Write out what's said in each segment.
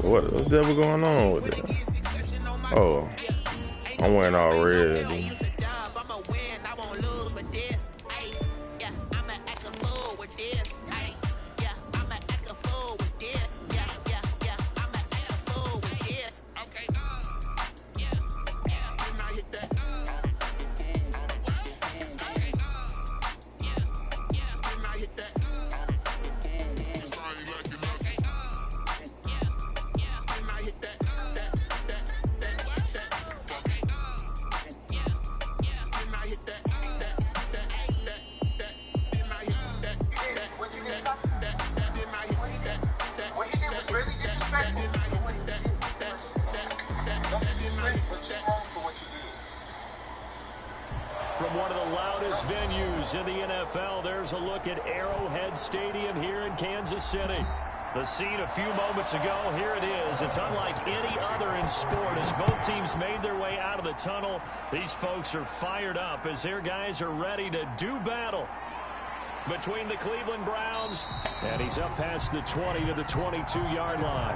What's the ever going on with it? Oh, I'm wearing all red. From one of the loudest venues in the NFL, there's a look at Arrowhead Stadium here in Kansas City. The scene a few moments ago, here it is. It's unlike any other in sport. As both teams made their way out of the tunnel, these folks are fired up as their guys are ready to do battle between the Cleveland Browns, and he's up past the 20 to the 22-yard line,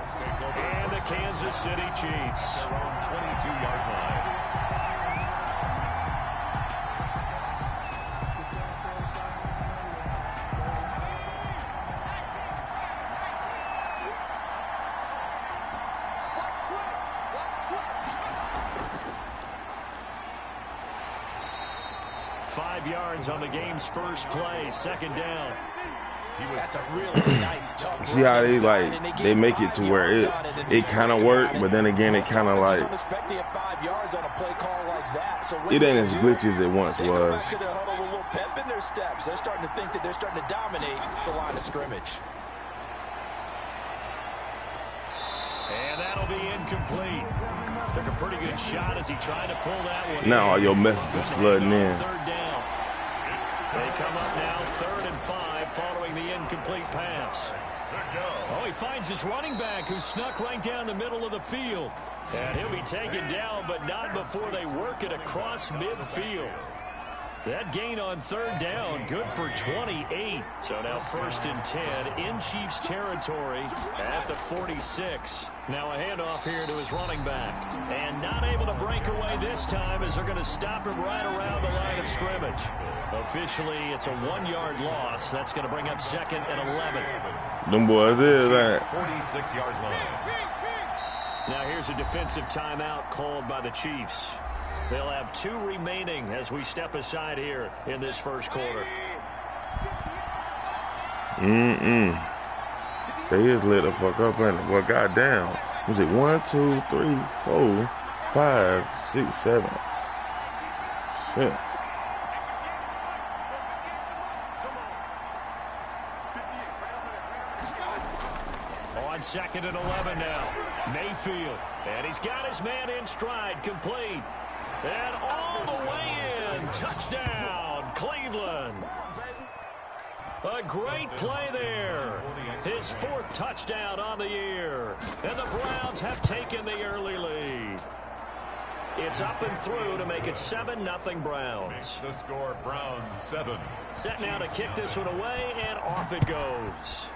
and the Kansas City Chiefs. Their own 22-yard line. 5 yards on the game's first play, second down. That's a really nice tough. See how they make it to where it kind of worked, but then again it kind of like it ain't as glitchy as it once was. Pep in their steps. They're starting to think that they're starting to dominate the line of scrimmage. And that'll be incomplete. Took a pretty good shot as he tried to pull that one. Now all your messages flooding in. Third down. They come up now 3rd and 5 following the incomplete pass. Oh, he finds his running back who snuck right down the middle of the field. And he'll be taken down, but not before they work it across midfield. That gain on 3rd down, good for 28. So now 1st and 10 in Chiefs territory at the 46. Now a handoff here to his running back. And not able to break away this time as they're going to stop him right around the line of scrimmage. Officially, it's a 1-yard loss. That's going to bring up 2nd and 11. Them boys is that. 46-yard line. Now here's a defensive timeout called by the Chiefs. They'll have 2 remaining as we step aside here in this first quarter. They just lit the fuck up, and well, goddamn. Was it 1, 2, 3, 4, 5, 6, 7? Shit. On 2nd and 11 now. Mayfield. And he's got his man in stride, complete. And all the way in. Touchdown, Cleveland. A great play there. His 4th touchdown on the year. And the Browns have taken the early lead. It's up and through to make it 7-0 Browns. The score, Browns 7. Set now to kick this one away, and off it goes.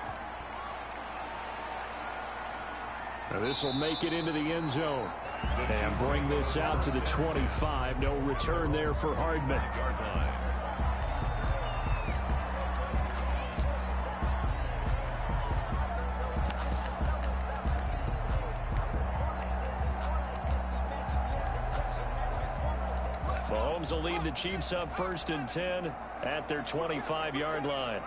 Now this will make it into the end zone. And bring this out to the 25. No return there for Hardman. Mahomes will lead the Chiefs up 1st and 10 at their 25-yard line.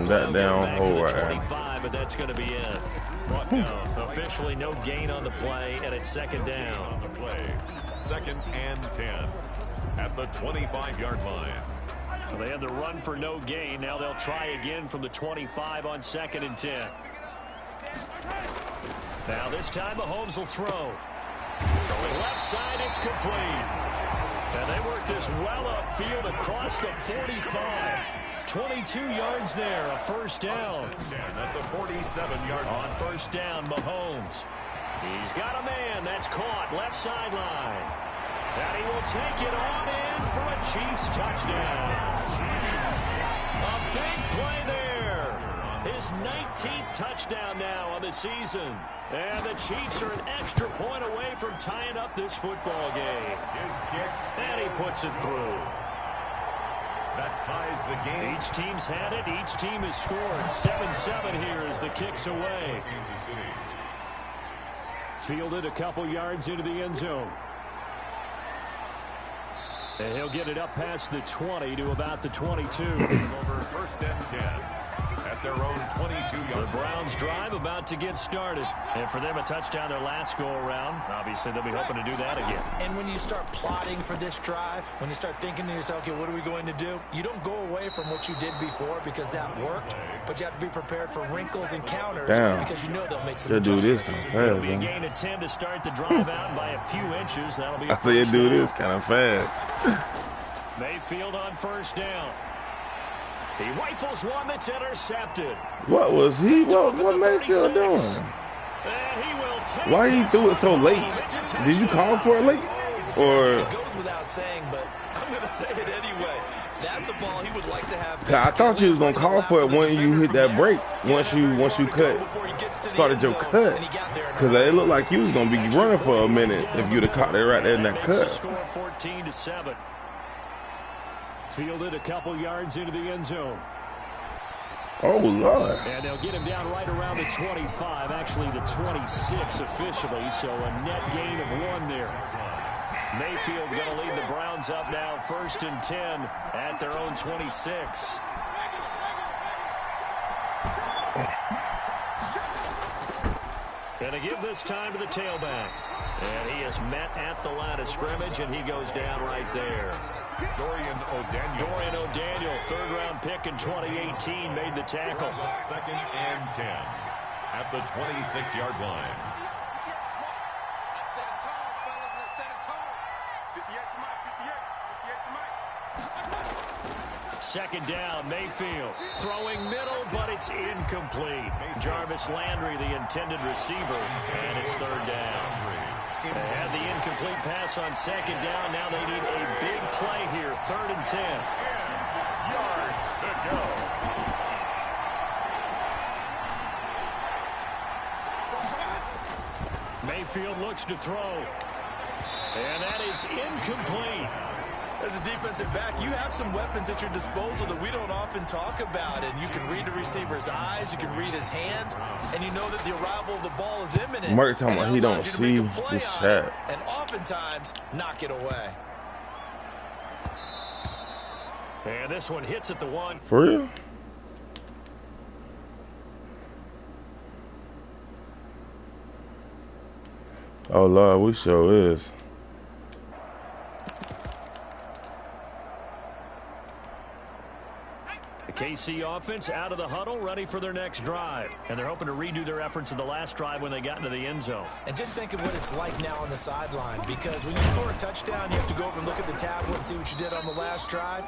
That down hole right. 25, but that's going to be it. Brought down. Officially no gain on the play, and it's 2nd down. On the play, 2nd and 10 at the 25-yard line. Well, they had the run for no gain. Now they'll try again from the 25 on 2nd and 10. Now this time Mahomes will throw. Going left side, it's complete. And they work this well upfield across the 45. 22 yards there, a 1st down. At the 47-yard line. On 1st down, Mahomes. He's got a man that's caught left sideline. And he will take it on in for a Chiefs touchdown. A big play there. His 19th touchdown now on the season. And the Chiefs are an extra point away from tying up this football game. His kick. And he puts it through. That ties the game. Each team's had it. Each team has scored. 7-7 here as the kick's away. Fielded a couple yards into the end zone. And he'll get it up past the 20 to about the 22. Over first and 10 at their own 22-yard. The Browns drive about to get started. And for them, a touchdown their last go-around. Obviously, they'll be hoping to do that again. And when you start plotting for this drive, when you start thinking to yourself, okay, what are we going to do? You don't go away from what you did before because that worked, but you have to be prepared for wrinkles and counters because you know they'll make some adjustments. It'll be a gain of 10 to start the drive out by a few inches. That'll be a I say you do this kind of fast. Mayfield on first down. He rifles one that's intercepted. What was he? What Mayfield doing? And he will take Why he threw it so late? Did you call for it late? Or it goes without saying, but I'm going to say it anyway. That's a ball he would like to have. I thought you was gonna call for it when you hit that break. Once you cut, started your cut, because it looked like you was gonna be running for a minute if you'd have caught it right there in that cut. Score 14-7. Fielded a couple yards into the end zone. Oh, Lord. And they'll get him down right around the 25, actually the 26 officially, so a net gain of 1 there. Mayfield going to lead the Browns up now, 1st and 10 at their own 26. Going to give this time to the tailback. And he is met at the line of scrimmage, and he goes down right there. Dorian O'Daniel, third-round pick in 2018, made the tackle. 2nd and 10 at the 26-yard line. Second down, Mayfield throwing middle, but it's incomplete. Jarvis Landry, the intended receiver, and it's 3rd down. They had the incomplete pass on 2nd down. Now they need a big play here, 3rd and 10. Yards to go. Mayfield looks to throw, and that is incomplete. As a defensive back, you have some weapons at your disposal that we don't often talk about. And you can read the receiver's eyes, you can read his hands, and you know that the arrival of the ball is imminent. Mark talking about he don't see the shot. And oftentimes, knock it away. And this one hits at the 1. For real? Oh, Lord, we sure is. KC offense out of the huddle, ready for their next drive. And they're hoping to redo their efforts in the last drive when they got into the end zone. And just think of what it's like now on the sideline, because when you score a touchdown, you have to go over and look at the tablet and see what you did on the last drive.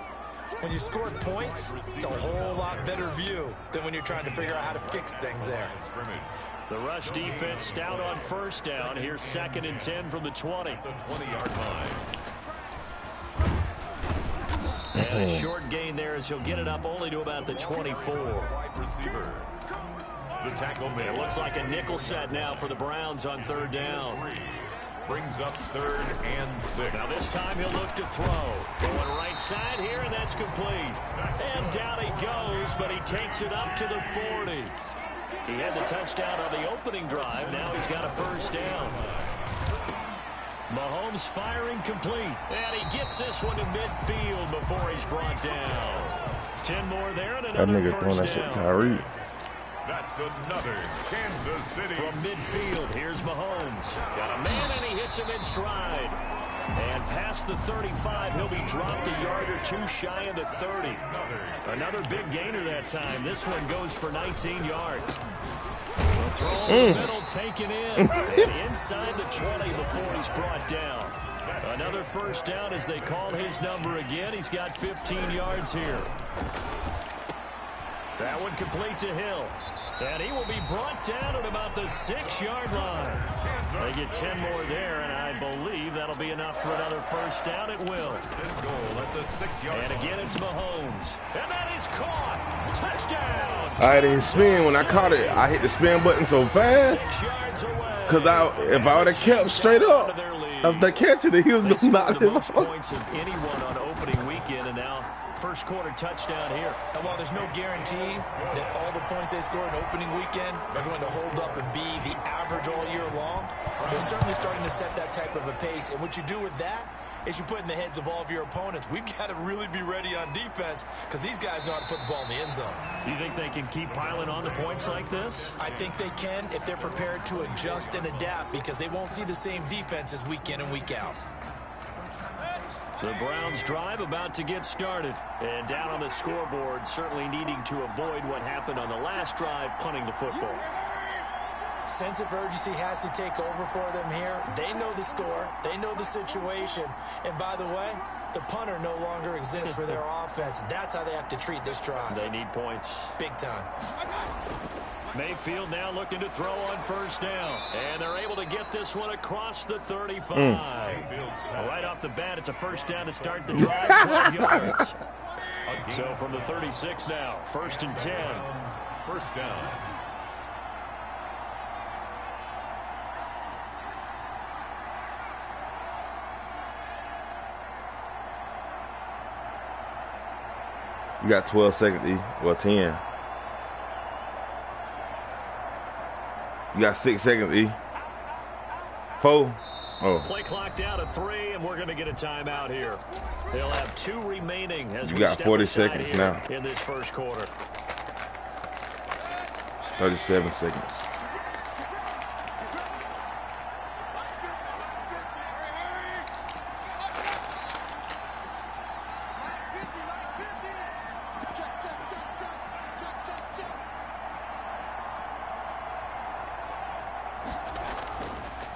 When you scored points, it's a whole lot better view than when you're trying to figure out how to fix things there. The rush defense stout on 1st down. Here's 2nd and 10 from the 20. The 20-yard line. And a short gain there as he'll get it up only to about the 24. Wide receiver. The tackle made. It looks like a nickel set now for the Browns on 3rd down. Brings up 3rd and 6. Now this time he'll look to throw. Going right side here, and that's complete. And down he goes, but he takes it up to the 40. He had the touchdown on the opening drive. Now he's got a 1st down. Mahomes firing complete. And he gets this one to midfield before he's brought down. 10 more there and another that nigga throwing that shit Tyree. That's another Kansas City. From midfield, here's Mahomes. Got a man, and he hits him in stride. And past the 35, he'll be dropped a yard or 2 shy of the 30. Another big gainer that time. This one goes for 19 yards. The throw in the middle taken in. And inside the 20 before he's brought down. Another 1st down as they call his number again. He's got 15 yards here. That one complete to Hill. And he will be brought down at about the 6-yard line. They get 10 more there, and I believe that'll be enough for another first down. It will. Goal at the 6-yard line. And again, it's Mahomes. And that is caught. Touchdown. I didn't spin. When I caught it, I hit the spin button so fast. 6 yards away. Because if I would have kept straight up, after catching it, he was going to knock the him most off. points of anyone on opening weekend, and now first quarter touchdown here. And while there's no guarantee that all the points they score in opening weekend are going to hold up and be the average all year long, they're certainly starting to set that type of a pace. And what you do with that is you put in the heads of all of your opponents, we've got to really be ready on defense because these guys know how to put the ball in the end zone. You think they can keep piling on the points like this? I think they can if they're prepared to adjust and adapt because they won't see the same defenses week in and week out. The Browns drive about to get started. And down on the scoreboard, certainly needing to avoid what happened on the last drive, punting the football. Sense of urgency has to take over for them here. They know the score. They know the situation. And by the way, the punter no longer exists for their offense. That's how they have to treat this drive. They need points. Big time. Mayfield now looking to throw on first down. And they're able to get this one across the 35. Right off the bat, it's a first down to start the drive, 12 yards. So from the 36 now, 1st and 10. First down. You got 12 seconds, E. Well, 10. You got 6 seconds, E. 4. Oh. Play clock down to 3, and we're going to get a timeout here. They'll have 2 remaining as you we got step 40 aside seconds here now. In this first quarter. 37 seconds.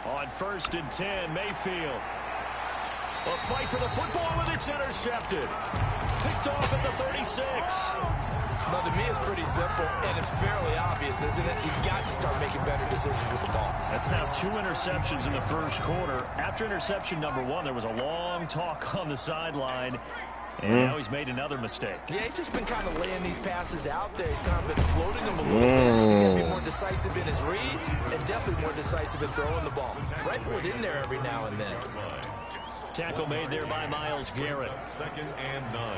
On 1st and 10, Mayfield. A fight for the football, and it's intercepted. Picked off at the 36. Now, to me, it's pretty simple, and it's fairly obvious, isn't it? He's got to start making better decisions with the ball. That's now 2 interceptions in the first quarter. After interception number 1, there was a long talk on the sideline. And now he's made another mistake. Yeah, he's just been kind of laying these passes out there. He's kind of been floating them a little bit. He's got to be more decisive in his reads and definitely more decisive in throwing the ball. Rifle it in there every now and then. Tackle made there by Myles Garrett. 2nd and 9.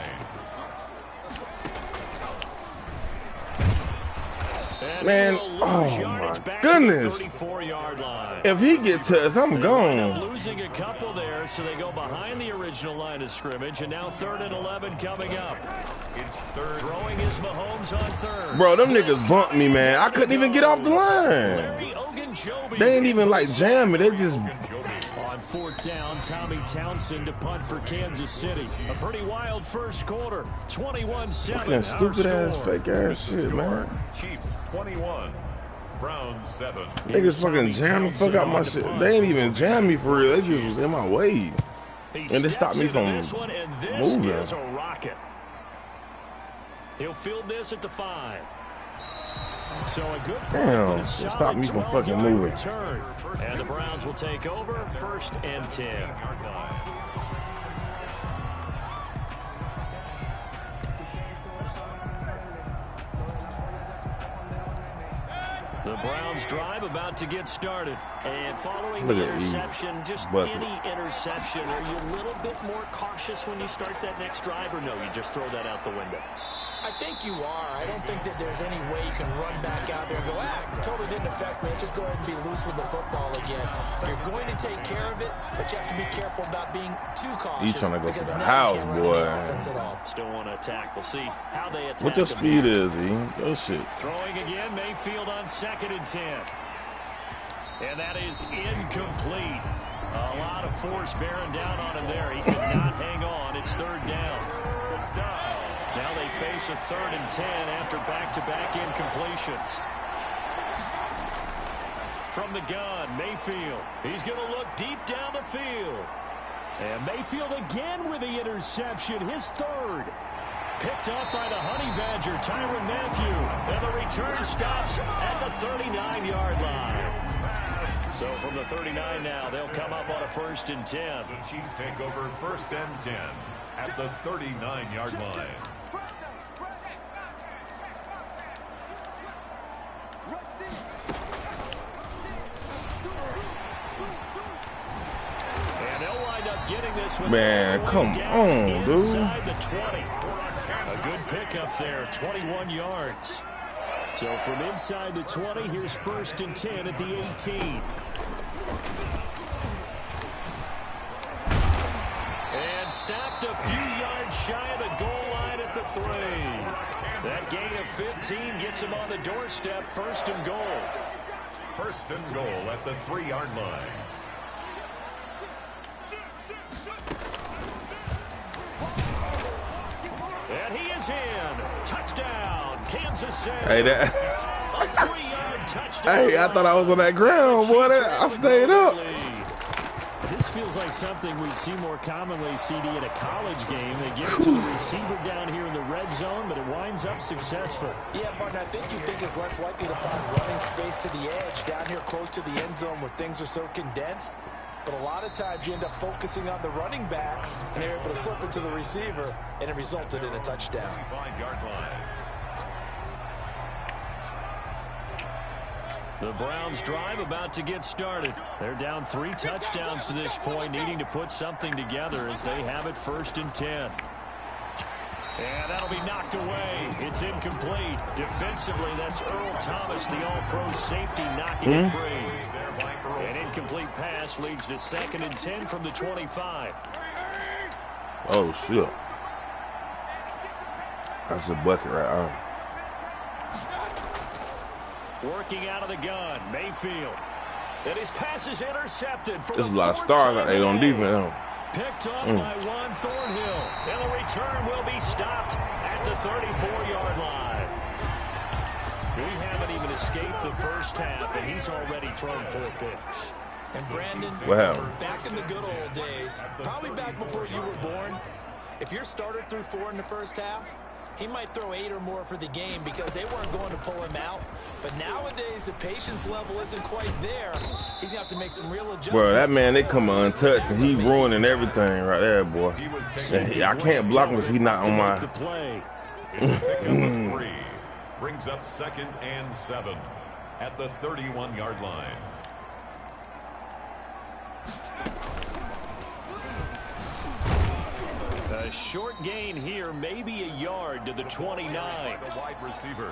And Man, oh my goodness. 34-yard line. If he gets touched, I'm gone. Losing a couple there, so they go behind the original line of scrimmage, and now 3rd and 11 coming up. It's 3rd. Throwing is Mahomes on 3rd. Bro, them niggas bumped me, man. I couldn't even get off the line. They ain't even like jam me. They just... On 4th down, Tommy Townsend to punt for Kansas City. A pretty wild first quarter. 21-7. Fucking stupid ass, fake ass shit, man. Chiefs 21. Browns 7. Niggas fucking jam the fuck out my shit. They ain't even jam me for real. They just was in my way. And they stopped me from moving. Is a rocket. He'll field this at the 5. So a good damn, stop me from fucking moving. Return. And the Browns will take over 1st and 10. The Browns drive about to get started. And following the interception, just any interception, are you a little bit more cautious when you start that next drive, or no, you just throw that out the window? I think you are. I don't think that there's any way you can run back out there and go, totally didn't affect me. Let's just go ahead and be loose with the football again. You're going to take care of it, but you have to be careful about being too cautious. He's trying to go to the house, boy. Still want to attack. We'll see how they attack. What your speed is, E? Go shit. Throwing again, Mayfield on 2nd and 10. And that is incomplete. A lot of force bearing down on him there. He could not hang on. It's 3rd down. Now they face a 3rd and 10 after back-to-back incompletions. From the gun, Mayfield. He's going to look deep down the field. And Mayfield again with the interception, his 3rd. Picked up by the Honey Badger, Tyrann Mathieu. And the return stops at the 39-yard line. So from the 39 now, they'll come up on a 1st and 10. The Chiefs take over 1st and 10 at the 39-yard line. And they'll wind up getting this one. Man, come on, dude. Inside the 20. A good pickup there, 21 yards. So from inside the 20, here's 1st and 10 at the 18. And stopped a few yards shy of the goal line at the 3. That gain of 15 gets him on the doorstep, 1st and goal. 1st and goal at the 3-yard line. And he is in. Touchdown, Kansas City. Hey, that. A 3-yard touchdown. Hey, I thought I was on that ground, boy. I stayed up. This feels like something we'd see more commonly, CD, at a college game. They give it to the receiver down here in the red zone, but it winds up successful. Yeah, partner, I think you think it's less likely to find running space to the edge down here close to the end zone where things are so condensed. But a lot of times you end up focusing on the running backs, and they're able to slip it to the receiver, and it resulted in a touchdown. 5-yard line. The Browns drive about to get started. They're down 3 touchdowns to this point, needing to put something together as they have it 1st and 10. And that'll be knocked away. It's incomplete. Defensively, that's Earl Thomas, the all-pro safety, knocking it free. An incomplete pass leads to 2nd and 10 from the 25. Oh, shit. That's a bucket right on. Working out of the gun, Mayfield. And his pass is intercepted. There's a lot of stars out there on defense. Picked up by Juan Thornhill. And the return will be stopped at the 34-yard line. We haven't even escaped the first half, and he's already thrown 4 picks. And Brandon, Wow. back in the good old days, probably back before you were born, if your starter threw 4 in the first half, he might throw 8 or more for the game because they weren't going to pull him out. But nowadays, the patience level isn't quite there. He's going to have to make some real adjustments. Bro, that man, they come untouched, and he ruining everything right there, boy. I can't block him because he's not on my... It's pick number 3. Brings up 2nd and 7 at the 31-yard line. A short gain here, maybe a yard to the 29. The wide receiver.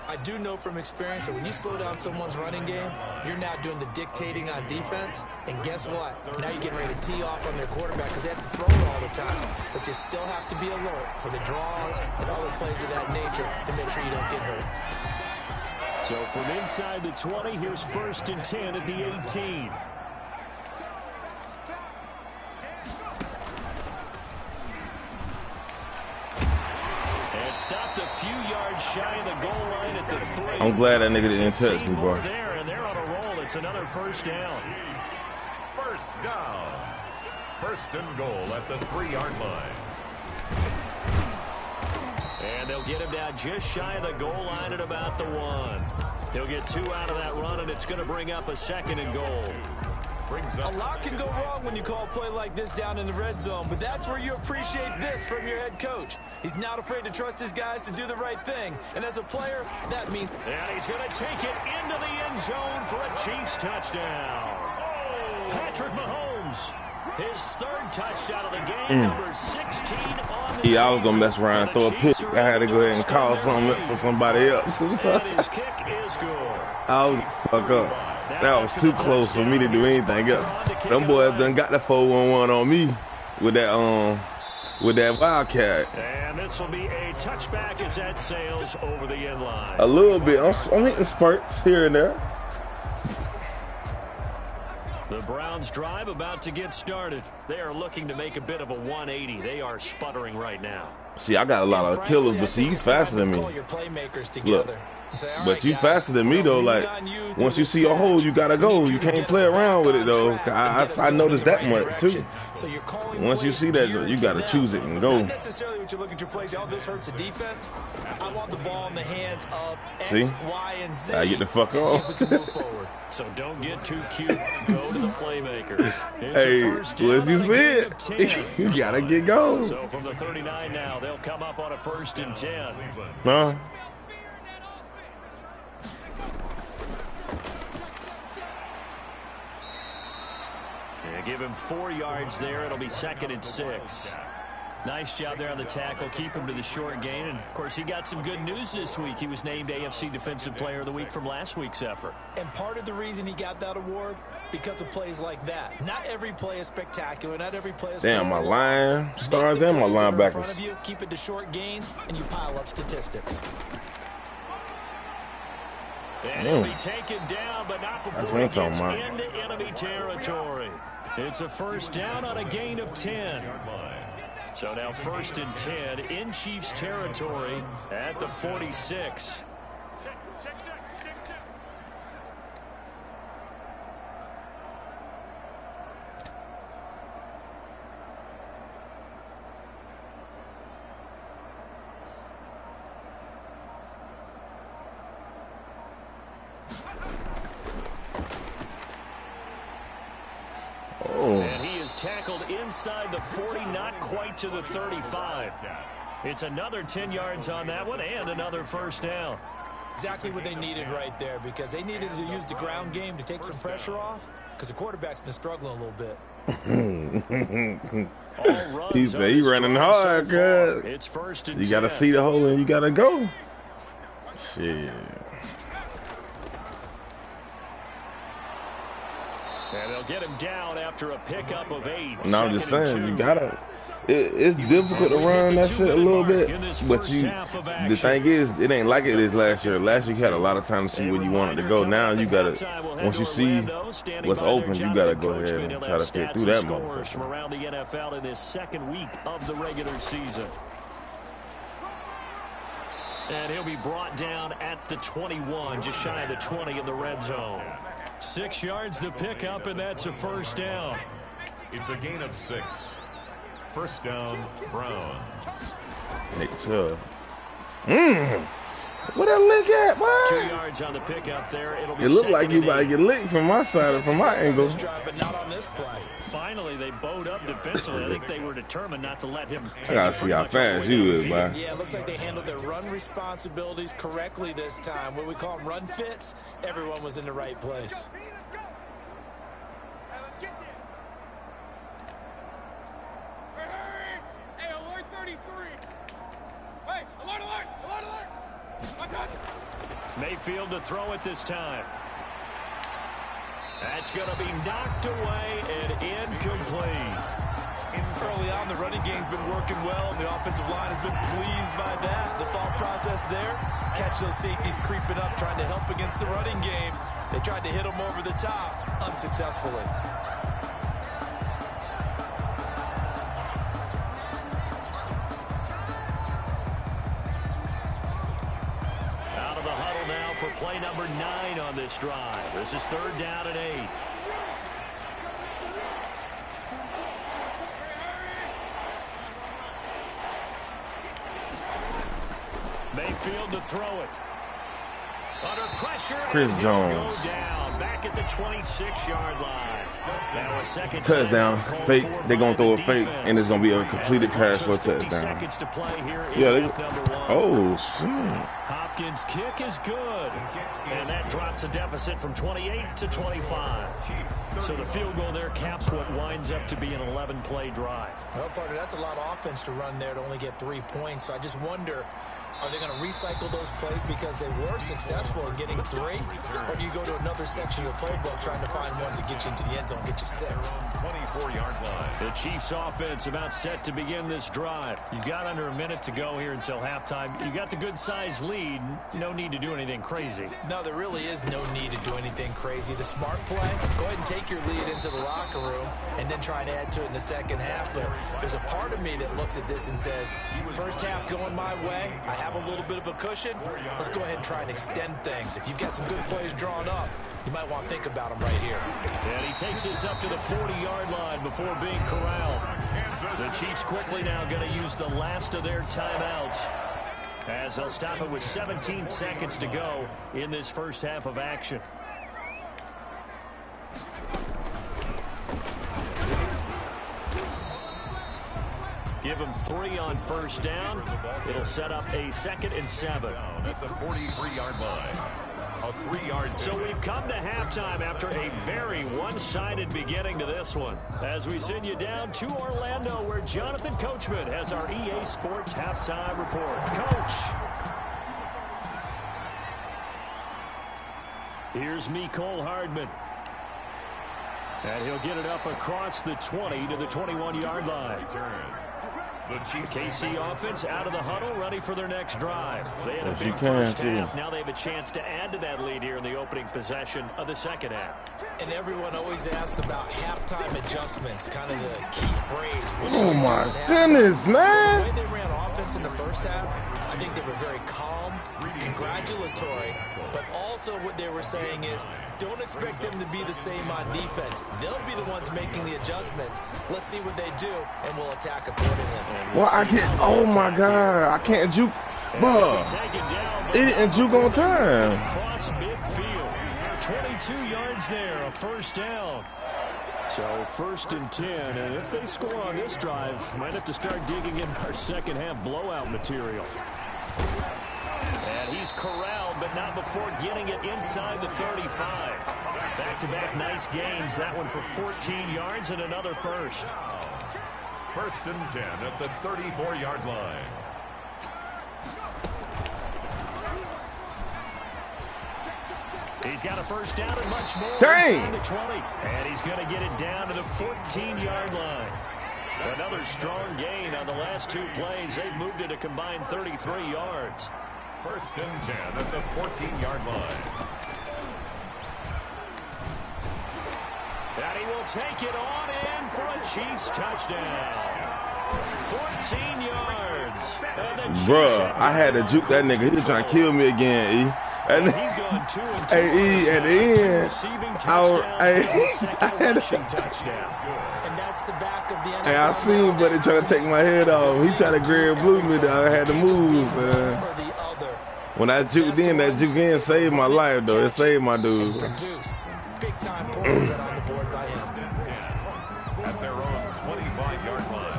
I do know from experience that when you slow down someone's running game, you're now doing the dictating on defense. And guess what? Now you're getting ready to tee off on their quarterback because they have to throw it all the time. But you still have to be alert for the draws and other plays of that nature to make sure you don't get hurt. So from inside the 20, here's 1st and 10 at the 18. Stopped a few yards shy of the goal line at the 3. I'm glad that nigga didn't touch me, bro. There, and they're on a roll. It's another 1st down. 1st down. 1st and goal at the 3-yard line. And they'll get him down just shy of the goal line at about the 1. He'll get 2 out of that run, and it's going to bring up a 2nd and goal. A lot can go wrong when you call a play like this down in the red zone, but that's where you appreciate this from your head coach. He's not afraid to trust his guys to do the right thing, and as a player, that means... And he's going to take it into the end zone for a Chiefs touchdown. Patrick Mahomes, his 3rd touchdown of the game, number 16 on the season. Yeah, I was going to mess around and throw a pick. I had to go ahead and call something for somebody else. And his kick is good. I was fuck up. That was too close for me to do anything else. Them boys done got the 4-1-1 on me with that Wildcat. And this will be a touchback as that sails over the end line. A little bit. I'm hitting spurts here and there. The Browns drive about to get started. They are looking to make a bit of a 180. They are sputtering right now. See, I got a lot of killers, but see, you faster than me. Call your playmakers together. But you faster than me, though. Like, once you see a hole, you got to go. You can't play around with it, though. I noticed that much, too. Once you see that, you got to choose it and go. Not necessarily what you look at your plays. Oh, this hurts the defense. I want the ball in the hands of X, Y, and Z. I get the fuck off. We can move forward. So don't get too cute. Go to the playmakers. Hey, once you see it, you got to get going. So from the 39 now, they'll come up on a 1st and 10. Huh? Give him 4 yards there. It'll be 2nd and 6. Nice job there on the tackle. Keep him to the short gain. And, of course, he got some good news this week. He was named AFC Defensive Player of the Week from last week's effort. And part of the reason he got that award, because of plays like that. Not every play is spectacular. Not every play is... Damn, my line stars and my linebackers. Keep it to short gains, and you pile up statistics. And he'll be taken down, but not before he gets into enemy territory. It's a 1st down on a gain of 10. So now 1st and 10 in Chiefs territory at the 46. And he is tackled inside the 40, not quite to the 35. It's another 10 yards on that one and another 1st down. Exactly what they needed right there, because they needed to use the ground game to take some pressure off, because the quarterback's been struggling a little bit. He said he running hard, cuz. It's 1st and 10. You got to see the hole and you got to go. Shit. And they'll get him down after a pickup of 8. No, I'm just saying, you gotta. It's difficult to run that shit a little bit, but the thing is, it ain't like it is last year. Last year you had a lot of time to see where you wanted to go. Now you gotta, once you see what's open, you gotta go ahead and try to fit through that motherfucker. From around the NFL in this 2nd week of the regular season. And he'll be brought down at the 21, just shy of the 20 in the red zone. 6 yards the pickup, and that's a 1st down. It's a gain of 6. 1st down, Browns. Nick Chubb. Where that lick at, boy? 2 yards on the pickup there. It'll be it looked like you about to get licked from my side or from my angle. But not on this play. Finally, they bowed up defensively. I think they were determined not to let him take I gotta see how fast you is, boy. Yeah, it looks like they handled their run responsibilities correctly this time. What we call them run fits, everyone was in the right place. Mayfield to throw it this time. That's going to be knocked away and incomplete. Early on, the running game's been working well, and the offensive line has been pleased by that. The thought process there, catch those safeties creeping up, trying to help against the running game. They tried to hit them over the top, unsuccessfully. For play number 9 on this drive. This is 3rd down and 8. Mayfield to throw it. Under pressure. Chris Jones. Go down back at the 26-yard line. Now a 2nd touchdown. Fake. They're going to throw a fake, and it's going to be a completed pass for a touchdown. To play here yeah. Oh, shit. Hopkins' kick is good. And that drops a deficit from 28 to 25. So the field goal there caps what winds up to be an 11-play drive. Well, partner, that's a lot of offense to run there to only get 3 points. So I just wonder, are they going to recycle those plays because they were successful in getting 3? Or do you go to another section of the playbook trying to find ones that get you into the end zone and get you 6? 24-yard line. The Chiefs offense about set to begin this drive. You've got under a minute to go here until halftime. You got the good-sized lead. No need to do anything crazy. No, there really is no need to do anything crazy. The smart play, go ahead and take your lead into the locker room and then try to add to it in the second half. But there's a part of me that looks at this and says, first half going my way, I have have a little bit of a cushion, let's go ahead and try and extend things. If you've got some good plays drawn up, you might want to think about them right here. And he takes this up to the 40-yard line before being corralled. The Chiefs quickly now going to use the last of their timeouts, as they'll stop it with 17 seconds to go in this first half of action. Give him 3 on first down. It'll set up a 2nd and 7. That's a 43-yard line. A 3-yard. So we've come to halftime after a very one-sided beginning to this one, as we send you down to Orlando, where Jonathan Coachman has our EA Sports halftime report. Coach. Here's Mecole Hardman. And he'll get it up across the 20 to the 21-yard line. The KC offense out of the huddle, ready for their next drive. They had a big first half. Now they have a chance to add to that lead here in the opening possession of the second half. And everyone always asks about halftime adjustments, kind of the key phrase. Oh, my goodness, man. The way they ran offense in the first half, I think they were very calm, congratulatory, but also what they were saying is don't expect them to be the same on defense. They'll be the ones making the adjustments. Let's see what they do, and we'll attack accordingly. Well, I can't. Oh, my God. I can't juke. Bruh. It didn't juke on time. Across midfield. 22 yards there, a first down. So 1st and 10, and if they score on this drive, might have to start digging in our second half blowout material. And he's corralled, but not before getting it inside the 35. Back-to-back nice gains, that one for 14 yards and another first. 1st and 10 at the 34-yard line. He's got a first down and much more. Dang! The 20, and he's going to get it down to the 14-yard line. Another strong gain on the last 2 plays. They've moved it a combined 33 yards. 1st and 10 at the 14-yard line. And he will take it on in for a Chiefs touchdown. 14 yards. Bruh, I had to juke that nigga. He was trying to kill me again, E. And he's going 2 and 2. Hey, E, at the end, I had a touchdown. And that's the back of the NFL. Hey, I seen Buddy trying to take my head off. He tried to grab blue me, though. I had to move, man. When I juked in, that juke in saved my life, though. It saved my dude. Produce big time points put on the board by him. At their own 25-yard line.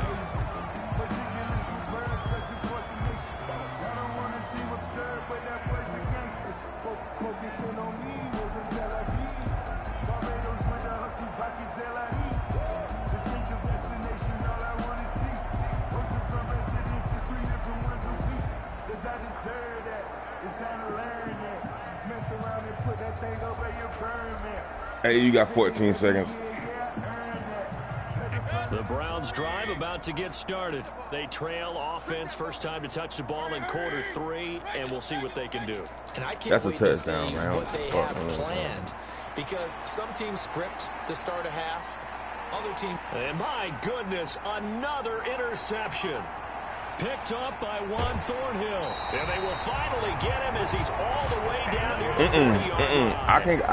Hey, you got 14 seconds. The Browns drive about to get started. They trail offense, first time to touch the ball in quarter 3, and we'll see what they can do. And I can't wait to see what they have planned, because some teams script to start a half, other teams. And my goodness, another interception. Picked up by Juan Thornhill. And they will finally get him as he's all the way down here to 40-yard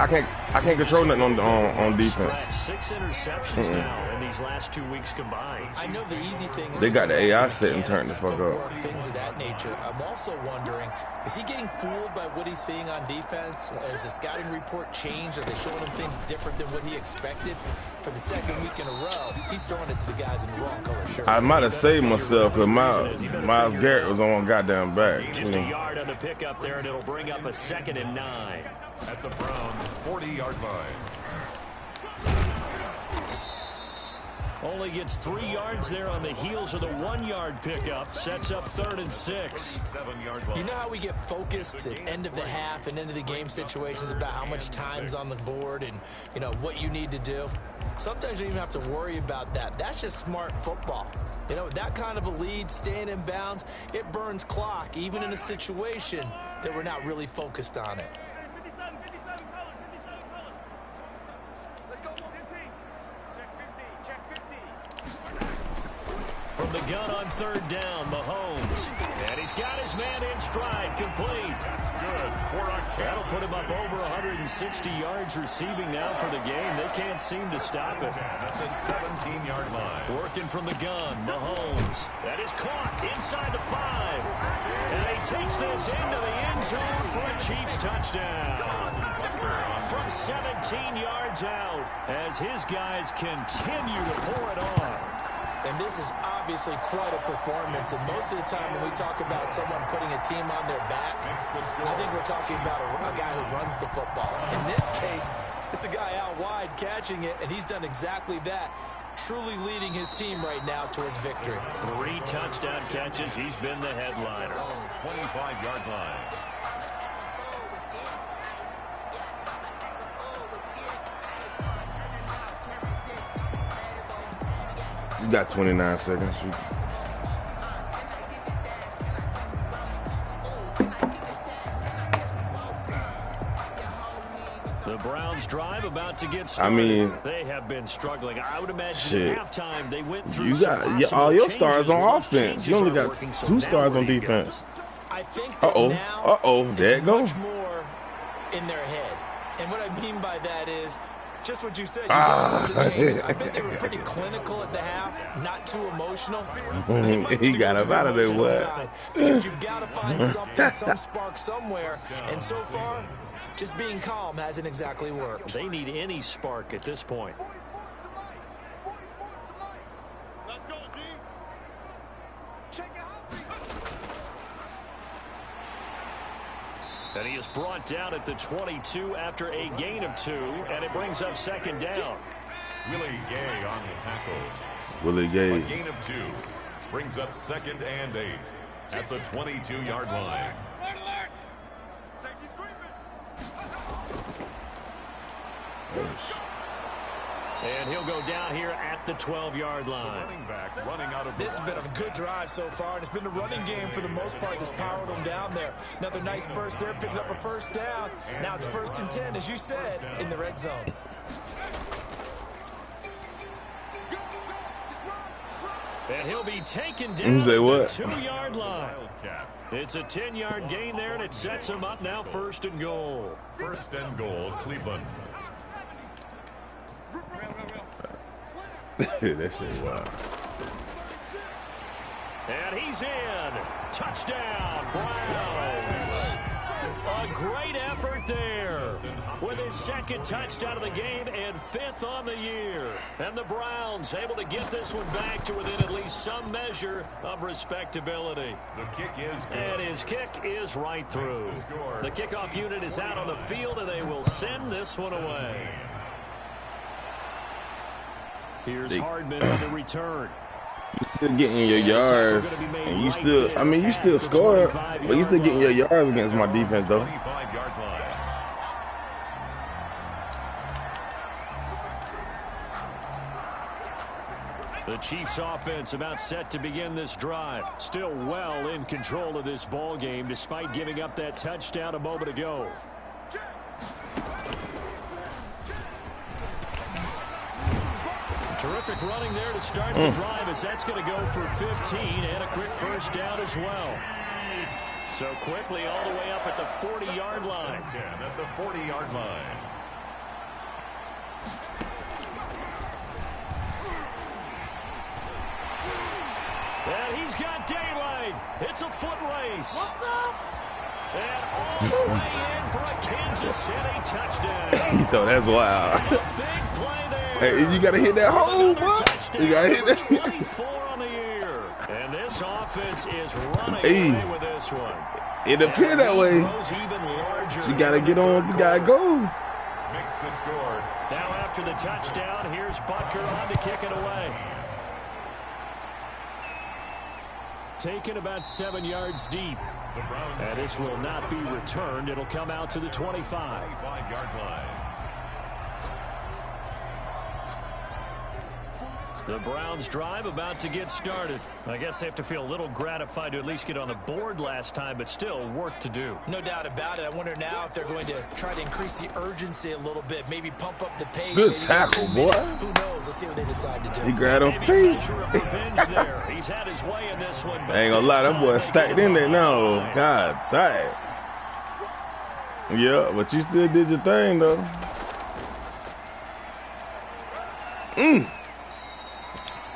line. I can't control nothing on defense. 6 interceptions now in these last 2 weeks combined. I know the easy thing is they got the AI set and turned the fuck up. Things of that nature. I'm also wondering, is he getting fooled by what he's seeing on defense? Has the scouting report changed? Are they showing him things different than what he expected? For the 2nd week in a row, he's throwing it to the guys in the wrong color shirt. I might have saved myself because Myles Garrett was on goddamn back. Just a yard on the pickup there, and it'll bring up a 2nd and 9. At the Browns' 40-yard line. Only gets 3 yards there on the heels of the 1-yard pickup. Sets up 3rd and 6. You know how we get focused at end of the half and end of the game situations about how much time's on the board and, you know, what you need to do? Sometimes you don't even have to worry about that. That's just smart football. You know, with that kind of a lead, staying in bounds, it burns clock, even in a situation that we're not really focused on it. From the gun on third down, Mahomes. And he's got his man in stride, complete. That's good. That'll put him up over 160 yards receiving now for the game. They can't seem to stop it. At the 17-yard line. Working from the gun, Mahomes. That is caught inside the 5. And he takes this into the end zone for a Chiefs touchdown. From 17 yards out as his guys continue to pour it on. And this is obviously quite a performance. And most of the time when we talk about someone putting a team on their back, I think we're talking about a guy who runs the football. In this case, it's a guy out wide catching it, and he's done exactly that. Truly leading his team right now towards victory. 3 touchdown catches. He's been the headliner. 25-yard line. You got 29 seconds. The Browns drive about to get started. I mean, they have been struggling. I would imagine at halftime they went through. You got all your stars on offense. You only got 2 stars on defense. I think that now there it goes. Much more in their head. And what I mean by that is just what you said. You got the changes. I bet they were pretty clinical at the half, not too emotional. He got up out of there, what? Because you've got to find something, some spark somewhere. And so far, just being calm hasn't exactly worked. They need any spark at this point. Let's go, D. Check it out. And he is brought down at the 22 after a gain of 2, and it brings up second down. Willie Gay on the tackle. Willie Gay. A gain of 2 brings up 2nd and 8 at the 22-yard line. And he'll go down here at the 12-yard line. Running back running out of this has been a good drive so far, and it's been the running game for the most part that's powered them down there. Another nice burst there, picking up a first down. Now it's 1st and 10, as you said, in the red zone. And he'll be taken down at the 2-yard line. It's a 10-yard gain there, and it sets him up now 1st and goal. 1st and goal, Cleveland. That shit wild. And he's in. Touchdown, Browns. A great effort there with his 2nd touchdown of the game and 5th on the year. And the Browns able to get this one back to within at least some measure of respectability. The kick is good. And his kick is right through. The kickoff unit is out on the field, and they will send this one away. Here's Hardman on the return. You still getting your yards, and you still, I mean, you still score, but you still getting your yards against my defense, though. 25-yard line. The Chiefs offense about set to begin this drive. Still well in control of this ball game despite giving up that touchdown a moment ago. Terrific running there to start the drive as that's going to go for 15 and a quick first down as well. So quickly all the way up at the 40-yard line. At the 40-yard line. And he's got daylight. It's a foot race. What's up? And all the way in for a Kansas City touchdown. So that's wild. Big play there. Hey, you got to hit that hole, bro. You got to hit that. 24 on the year. And this offense is running away with this one. It appeared that way. You got to get on. You got to go. Makes the score. Now after the touchdown, here's Butker on to kick it away. Taken about 7 yards deep. And this will not be returned. It'll come out to the 25. 25-yard line. The Browns drive about to get started. I guess they have to feel a little gratified to at least get on the board last time, but still work to do. No doubt about it. I wonder now if they're going to try to increase the urgency a little bit, maybe pump up the pace. Good maybe tackle, boy. Who knows? Let's see what they decide to do. He grabbed him feet. He's had his way in this one. I ain't gonna lie, that boy stacked in there now. God dang. Yeah, but you still did your thing, though.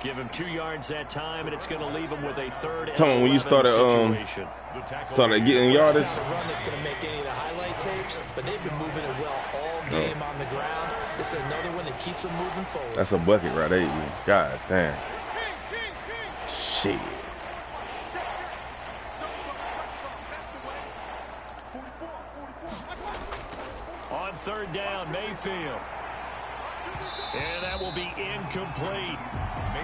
Give him 2 yards that time, and it's going to leave him with a third and Tell me when you started getting yardage. It's not a run that's going to make any of the highlight tapes, but they've been moving it well all game on the ground. This is another one that keeps them moving forward. That's a bucket right there. God damn. Shit. On third down, Mayfield. And that will be incomplete.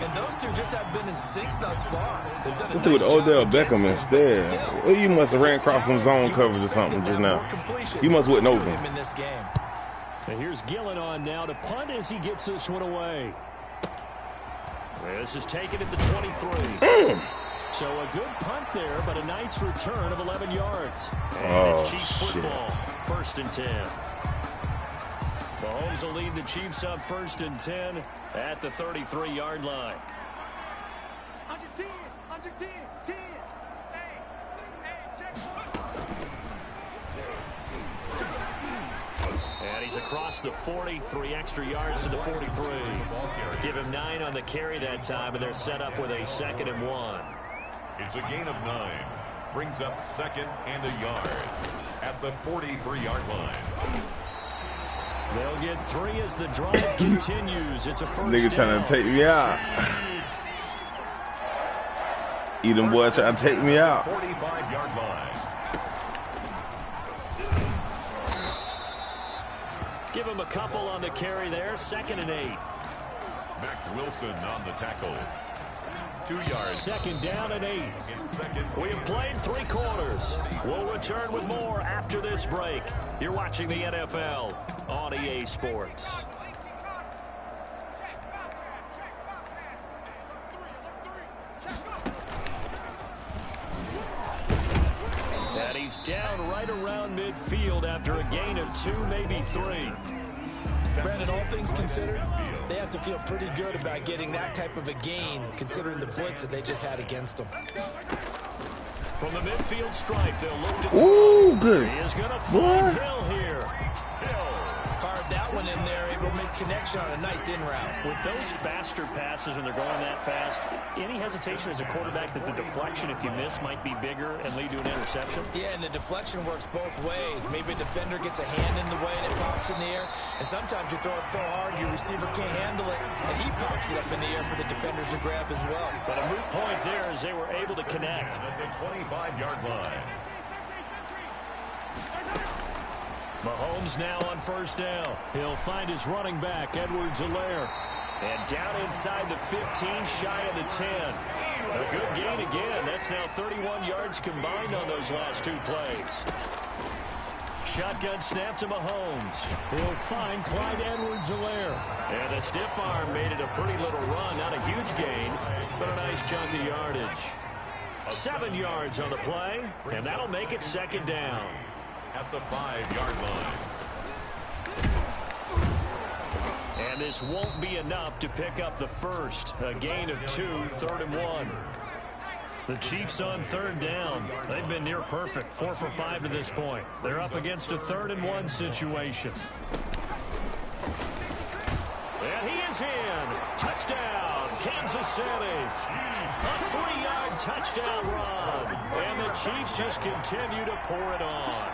And those two just have been in sync thus far. They've done a They threw it to nice Odell job against Beckham him, instead. but still, Well, you must have ran across some zone coverage or something just now. You must wouldn't open. him in this game. And here's Gillen on now to punt as he gets this one away. This is taken at the 23. So a good punt there, but a nice return of 11 yards. And it's Chiefs football, 1st and 10. Mahomes will lead the Chiefs up 1st and 10 at the 33-yard line. Under 10, 10. Hey, check. And he's across the 40, 3 extra yards to the 43. Give him 9 on the carry that time, and they're set up with a 2nd and 1. It's a gain of 9. Brings up 2nd and a yard at the 43-yard line. They'll get 3 as the drive continues. It's a first Nigga down. trying to take me out. Edom boy trying to take me out. 45-yard line. Give him a couple on the carry there. 2nd and 8. Max Wilson on the tackle. 2 yards. 2nd down and 8. Second. We have played 3 quarters. We'll return with more after this break. You're watching the NFL on EA Sports. And he's down right around midfield after a gain of 2, maybe 3. Brandon, all things considered, they have to feel pretty good about getting that type of a gain, considering the blitz that they just had against them. From the midfield stripe, they'll look to Ooh, good. He is going to find Hill here. Hill. Fired that one in there, able to make connection on a nice in route. With those faster passes and they're going that fast, any hesitation as a quarterback that the deflection, if you miss, might be bigger and lead to an interception? Yeah, and the deflection works both ways. Maybe a defender gets a hand in the way and it pops in the air. And sometimes you throw it so hard your receiver can't handle it, and he pops it up in the air for the defenders to grab as well. But a moot point there as they were able to connect. That's a 25-yard line. Mahomes now on 1st down. He'll find his running back, Edwards-Helaire. And down inside the 15, shy of the 10. A good gain again. That's now 31 yards combined on those last 2 plays. Shotgun snap to Mahomes. He'll find Clyde Edwards-Helaire. And a stiff arm made it a pretty little run. Not a huge gain, but a nice chunk of yardage. 7 yards on the play, and that'll make it 2nd down. At the 5-yard line. And this won't be enough to pick up the first. A gain of 2, 3rd and 1. The Chiefs on 3rd down. They've been near perfect, 4 for 5 to this point. They're up against a 3rd and 1 situation. And he is in. Touchdown, Kansas City. A 3-yard touchdown run. And the Chiefs just continue to pour it on.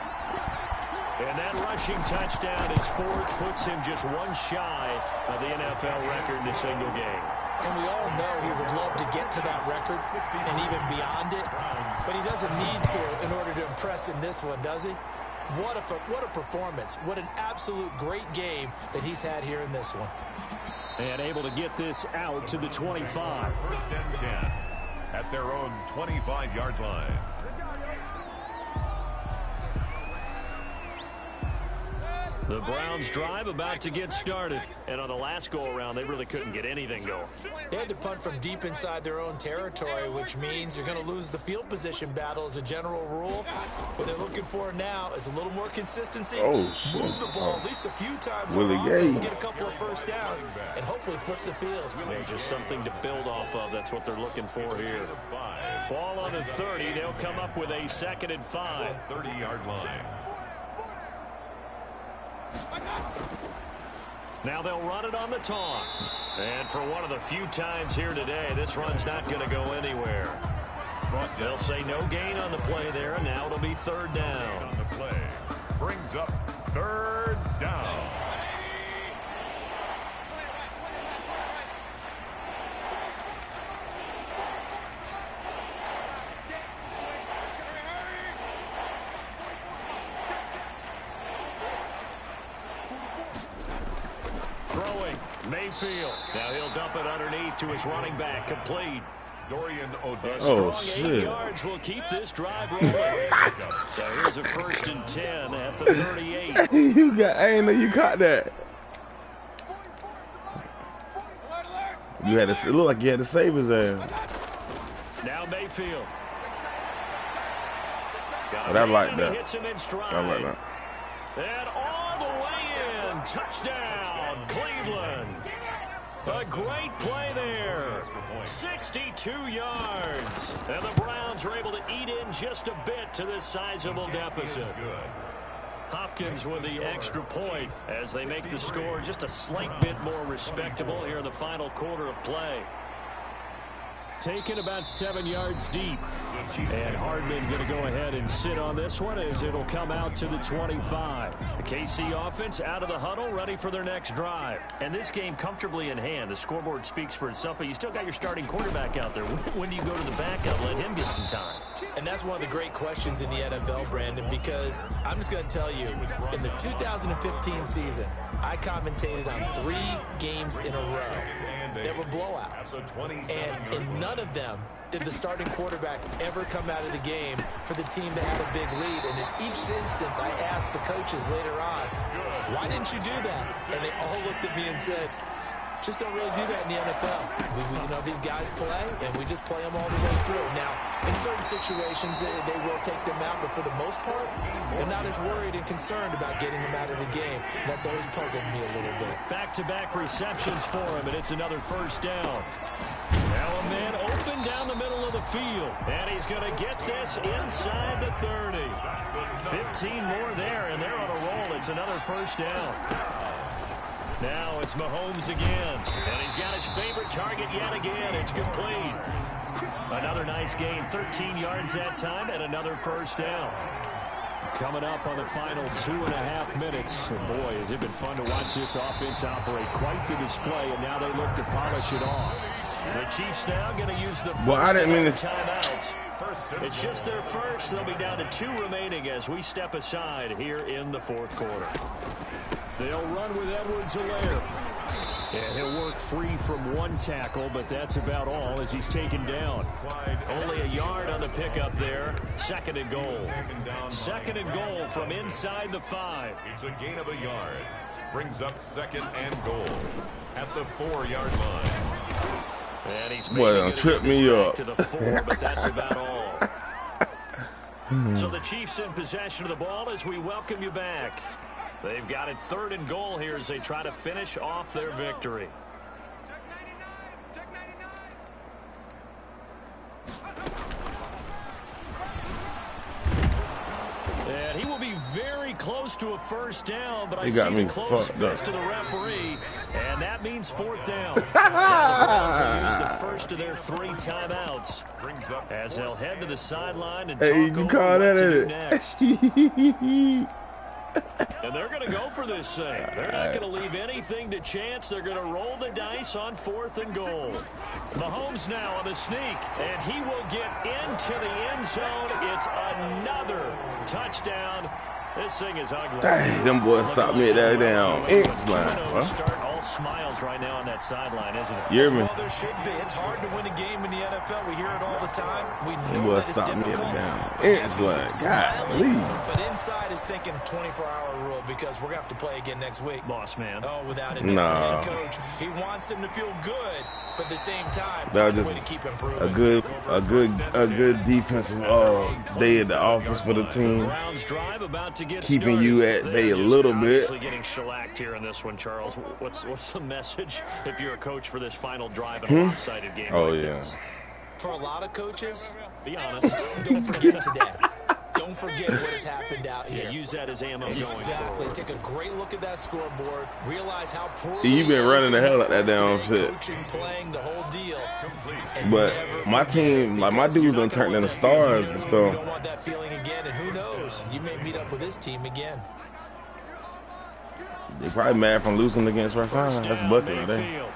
And that rushing touchdown is 4th, puts him just 1 shy of the NFL record in a single game. And we all know he would love to get to that record and even beyond it, but he doesn't need to in order to impress in this one, does he? What a performance. What an absolute great game that he's had here in this one. And able to get this out to the 25. 1st and 10 at their own 25-yard line. The Browns drive about to get started. And on the last go-around, they really couldn't get anything going. They had to punt from deep inside their own territory, which means you're going to lose the field position battle as a general rule. What they're looking for now is a little more consistency. Oh, shit. Move the ball at least a few times Willie on offense, get a couple of first downs, and hopefully flip the field. Yeah, just something to build off of. That's what they're looking for here. Ball on the 30. They'll come up with a 2nd and 5. 30-yard line. Now they'll run it on the toss. And for one of the few times here today, this run's not going to go anywhere. They'll say no gain on the play there, and now it'll be 3rd down. On the play. Brings up 3rd down. Throwing, Mayfield. Now he'll dump it underneath to his running back, complete. Dorian O'Day. Strong 8 shit. yards will keep this drive rolling. So here's a 1st and 10 at the 38. I ain't know you caught that. You had to. It looked like you had to save his ass. Now Mayfield. But I like that. Hits him in stride. I like that. And all the way in. Touchdown, Cleveland. A great play there. 62 yards. And the Browns are able to eat in just a bit to this sizable deficit. Hopkins with the extra point as they make the score just a slight bit more respectable here in the final quarter of play. Taken about 7 yards deep. And Hardman going to go ahead and sit on this one as it'll come out to the 25. The KC offense out of the huddle, ready for their next drive. And this game comfortably in hand. The scoreboard speaks for itself, but you still got your starting quarterback out there. When do you go to the backup? Let him get some time. And that's one of the great questions in the NFL, Brandon, because I'm just going to tell you, in the 2015 season, I commentated on 3 games in a row. There were blowouts, and in none of them did the starting quarterback ever come out of the game for the team that had a big lead. And in each instance, I asked the coaches later on, why didn't you do that? And they all looked at me and said, just don't really do that in the NFL. You know, these guys play, and we just play them all the way through. Now, in certain situations, they will take them out, but for the most part, they're not as worried and concerned about getting them out of the game. That's always puzzled me a little bit. Back-to-back receptions for him, and it's another 1st down. Now a man open down the middle of the field, and he's going to get this inside the 30. 15 more there, and they're on a roll. It's another 1st down. Now it's Mahomes again, and he's got his favorite target yet again. It's complete. Another nice gain, 13 yards that time, and another 1st down. Coming up on the final 2.5 minutes. And boy, has it been fun to watch this offense operate. Quite the display, and now they look to polish it off. The Chiefs now going to use the first timeouts. It's just their first. They'll be down to 2 remaining as we step aside here in the 4th quarter. They'll run with Edwards-Helaire. And he'll work free from 1 tackle, but that's about all as he's taken down. Only a yard on the pickup there. 2nd and goal. 2nd and goal from inside the 5. It's a gain of a yard. Brings up 2nd and goal at the 4-yard line. And he's trip me up. To the 4, but that's about all. So the Chiefs in possession of the ball as we welcome you back. They've got it 3rd and goal here as they try to finish off their victory. Check 99. And he will be very close to a 1st down, but I see got me the close fucked fist up. of the referee, and that means 4th down. Now the Browns will use the first of their 3 timeouts as they'll head to the sideline and talk you call over what that to do it? next. And they're going to go for this thing. They're not going to leave anything to chance. They're going to roll the dice on 4th and goal. Mahomes now on the sneak, and he will get into the end zone. It's another touchdown. This thing is ugly. Dang, them boys stopped me at that damn inch line. Start all smiles right now on that sideline, isn't it? You hear me? Well, there should be. It's hard to win a game in the NFL. We hear it all the time. We He know was that it's stopping me difficult. at the down. It's like, God, But inside is thinking 24-hour rule because we're going to have to play again next week. Boss man. Oh, without a doubt. Nah. The head coach, he wants them to feel good, but at the same time, that find a was way to just keep improving. a good defensive day at the office for the team. Browns drive about to get Keeping started. you at They're bay a just little bit. obviously getting shellacked here in this one, Charles. What's the message if you're a coach for this final drive in a lopsided game? Oh, like yeah. this? For a lot of coaches, Be honest. don't forget today. Don't forget what has happened out here. Yeah, use that as ammo going Exactly. forward. Take a great look at that scoreboard. Realize how poor You've been running the hell out that damn shit. coaching, playing the whole deal. But my team, like my dudes done turned into stars and You stuff. don't want that feeling again, and who knows? You may meet up with this team again. They probably mad from losing against Rashawn. First That's down, bucket right there. Mayfield.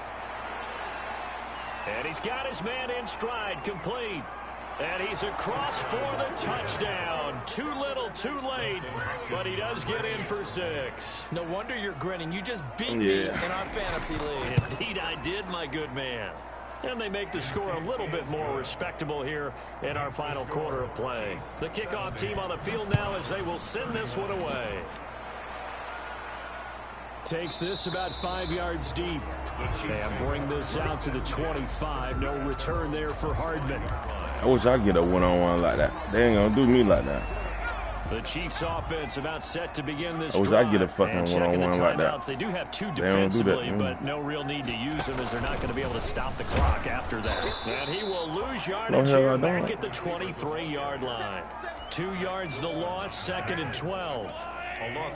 And he's got his man in stride, complete. And he's across for the touchdown. Too little, too late, but he does get in for 6. No wonder you're grinning. You just beat me in our fantasy league. Indeed I did, my good man. And they make the score a little bit more respectable here in our final quarter of play. The kickoff team on the field now as they will send this one away. Takes this about 5 yards deep. And bring this out to the 25. No return there for Hardman. I wish I could get a one-on-one like that. They ain't gonna do me like that. The Chiefs offense about set to begin this I wish drive. I get a fucking And checking the one-on-one like that. timeouts. They do have 2 They don't do that, defensively, man. but no real need to use them as they're not going to be able to stop the clock after that. And he will lose yardage hell here I back don't. at the 23-yard line. 2 yards the loss, 2nd and 12.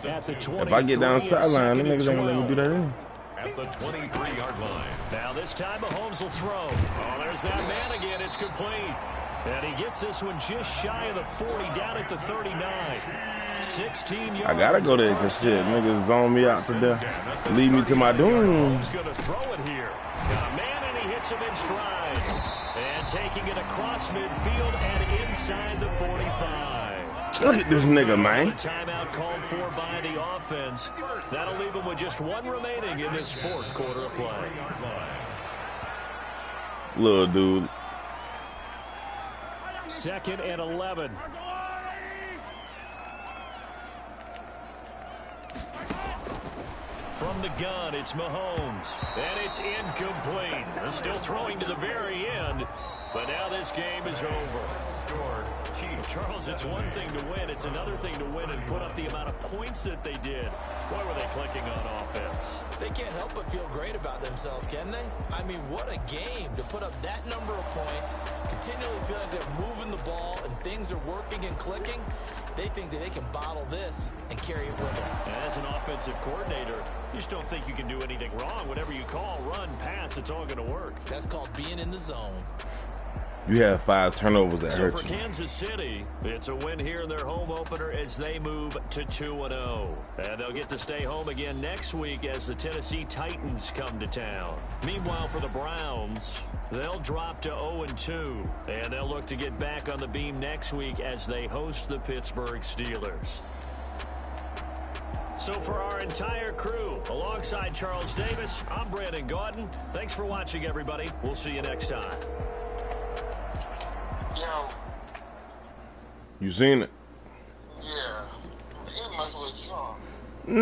At the 23, If I get down sideline, them 2nd and niggas ain't gonna let me do that either. At the 23-yard line. Now this time Mahomes will throw. Oh, there's that man again. It's complete. And he gets this one just shy of the 40, down at the 39. 16 yards. I gotta go there because shit, niggas zone me out to death. Lead me to my doom. He's going to throw it here. Got a man, and he hits him in stride. And taking it across midfield and inside the 45. Look at this nigga, man. Timeout called for by the offense. That'll leave him with just 1 remaining in this 4th quarter of play. Little dude. 2nd and 11. From the gun, it's Mahomes. And it's incomplete. Still throwing to the very end. But now this game is over. Charles, it's one thing to win. It's another thing to win and put up the amount of points that they did. Boy, were they clicking on offense. They can't help but feel great about themselves, can they? I mean, what a game to put up that number of points, continually feel like they're moving the ball and things are working and clicking. They think that they can bottle this and carry it with them. And as an offensive coordinator, you just don't think you can do anything wrong. Whatever you call, run, pass, it's all going to work. That's called being in the zone. You have 5 turnovers that So hurt for you. Kansas City, it's a win here in their home opener as they move to 2-0. And they'll get to stay home again next week as the Tennessee Titans come to town. Meanwhile, for the Browns, they'll drop to 0-2. And they'll look to get back on the beam next week as they host the Pittsburgh Steelers. So for our entire crew, alongside Charles Davis, I'm Brandon Gaudin. Thanks for watching, everybody. We'll see you next time. You seen it.